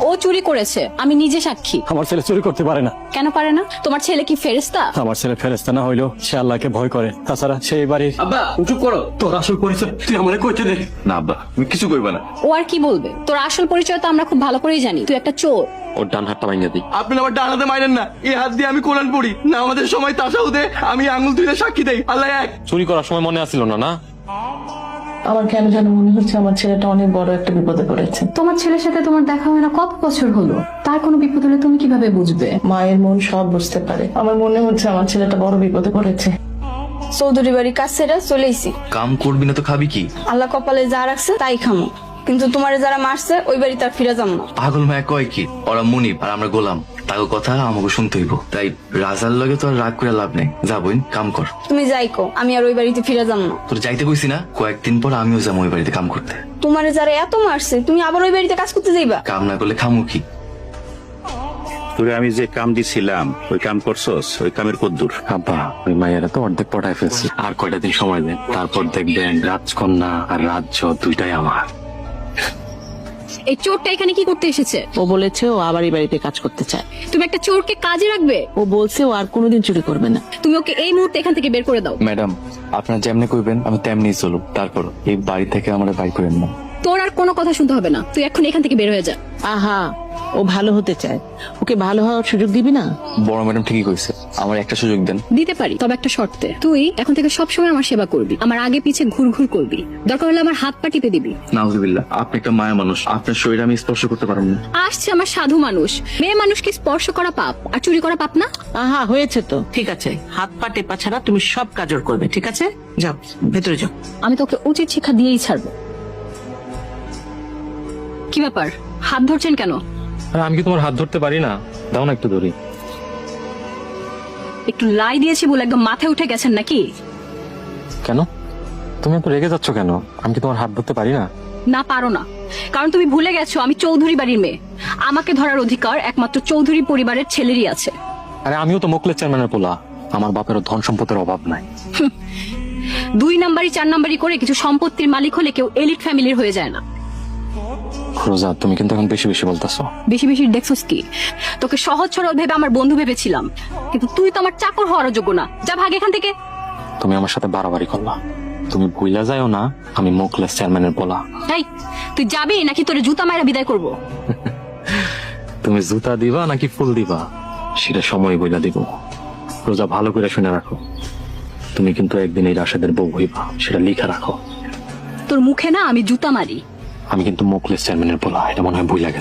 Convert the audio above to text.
ও চুরি করেছে, আমি নিজে সাক্ষী। আমার ছেলে চুরি করতে পারে না। কেন পারে না? তোমার ছেলে কি ফেরেশতা? আমার ছেলে ফেরেশতা না হইলেও সে আল্লাহকে ভয় করে। তাছাড়া সেই বাড়ির আব্বা চুপ করো। তোর আসল পরিচয় তুই আমারে কইতে দে। না আব্বা তুমি কিছু কইবা না। ও আর কি বলবে? তোর আসল পরিচয় তো আমরা খুব ভালো করেই জানি, তুই একটা চোর। ওর ডান হাতটা ভাঙিয়ে দিই। আপনি আমার ডান হাতে মাইরেন না, এই হাত দিয়ে আমি কোরআন পড়ি না। আমাদের সময় তাসাউদে আমি আঙ্গুল তুলে সাক্ষী দেই আল্লাহ এক। চুরি করার সময় মনে আসছিল না না? আমার কেন যেন মনে হচ্ছে আমার ছেলেটা অনেক বড় একটা বিপদে পড়েছে। তোমার ছেলের সাথে তোমার দেখা হয় না কত বছর হলো, তার কোনো বিপদ হলে তুমি কিভাবে বুঝবে? মায়ের মন সব বুঝতে পারে। আমার মনে হচ্ছে আমার ছেলেটা বড় বিপদে পড়েছে। চৌধুরী বাড়ির কাজ সেটা চলেইছি। কাম করবি না তো খাবি কি? আল্লাহ কপালে যা রাখছে তাই খামো, কিন্তু তোমারে যারা মারছে ওই বাড়ি তার ফিরে যাম না। পাগল মায়া কয় কি? ওরা মুনিব আর আমরা গোলাম, তাকে কথা আমাকে শুনতে হইব। তাই রাজার লগে তো আর রাগ করে লাভ নেই। যাবই কাম কর। তুমি যাই কো, আমি আর ওই বাড়িতে ফিরে যাম না। তোর যাইতে কইছি না, কয়েকদিন পর আমিও যাবো ওই বাড়িতে কাম করতে। তোমারে যারা এত মারছে তুমি আবার ওই বাড়িতে কাজ করতে যাইবা? কাম না করলে খামু কি? তোরে আমি যে কাম দিছিলাম ওই কাম করছস? ওই কামের কদ্দুর? আব্বা ওই মায়েরা তো অর্ধেক পটায় ফেলছে, আর কয়টা দিন সময় দেন, তারপর দেখবেন রাজকন্যা আর রাজ্য দুইটাই আমার। এই চোরটা এখানে কি করতে এসেছে? ও বলেছে ও আবার এই বাড়িতে কাজ করতে চায়। তুমি একটা চোরকে কাজে রাখবে? ও বলছে ও আর কোনোদিন চুরি করবে না। তুমি ওকে এই মুহূর্তে এখান থেকে বের করে দাও। ম্যাডাম আপনার যেমনি কইবেন আমি তেমনি চলুক, তারপর এই বাড়ি থেকে আমরা বাই করেন না। তোর আর কোনো কথা শুনতে হবে না, তুই এখন এখান থেকে বের হয়ে যা। আহা, ও ভালো হতে চায়, ওকে ভালো হওয়ার সুযোগ দিবি না? বড় ম্যাডাম ঠিকই কইছে, আমার একটা সুযোগ দেন। দিতে পারি, তবে একটা শর্তে। তুই এখন থেকে সবসময় আমার সেবা করবি, আমার আগে পিছে ঘুরঘুর করবি, দরকার হলে আমার হাত পা টিপে দিবি। নাউজুবিল্লাহ, আপনি একটা মায়া মানুষ, আপনার শরীর আমি স্পর্শ করতে পারবো না। আসছে আমার সাধু মানুষ, মেয়ে মানুষকে স্পর্শ করা পাপ আর চুরি করা পাপ না? আহা, হয়েছে তো, ঠিক আছে। হাত পা টেপা ছাড়া তুমি সব কাজর করবে, ঠিক আছে? যাও ভেতরে যাও। আমি তোকে উচিত শিক্ষা দিয়েই ছাড়বো। কি ব্যাপার, হাত ধরছেন কেন? আরে আমি কি তোমার হাত ধরতে পারি না? দাও না একটু ধরি। একটু লাই দিয়েছি বলে একদম মাথায় উঠে গেছেন নাকি? কেন তুমি এত রেগে যাচ্ছ কেন? আমি কি তোমার হাত ধরতে পারি না? না, পারো না, কারণ তুমি ভুলে গেছো আমি চৌধুরী বাড়ির মেয়ে। আমাকে ধরার অধিকার একমাত্র চৌধুরী পরিবারের ছেলেরই আছে। আরে আমিও তো মোকলেস চেয়ারম্যানের পোলা, আমার বাপেরও ধন সম্পদের অভাব নাই। 2 নাম্বারি 4 নাম্বারি করে কিছু সম্পত্তির মালিক হলে কেউ এলিট ফ্যামিলির হয়ে যায় না। রোজা তুমি কিন্তু এখন বেশি বেশি বলতেছো। বেশি বেশি দেখছস কি? তোকে সহজ সরল ভেবে আমার বন্ধু ভেবেছিলাম, কিন্তু তুই তো আমার চাকর হওয়ার যোগ্য না। যা ভাগ এখান থেকে। তুমি আমার সাথে বাড়াবাড়ি করলা। তুমি ভুইলা যাও না আমি মোকলেস চেয়ারম্যানের পোলা। এই, তুই যাবি নাকি তোরে জুতা মাইরা বিদায় করব? তুমি জুতা দিবা নাকি ফুল দিবা সেটা সময় বইলা দিব। রোজা ভালো করে শুনে রাখো, তুমি কিন্তু একদিন এই রাশেদের বউ হইবা, সেটা লিখে রাখো। তোর মুখে না আমি জুতা মারি। আমি কিন্তু মোকলেস চেয়ারম্যানের পোলা, এটা মনে হয় ভুইলা গেছো।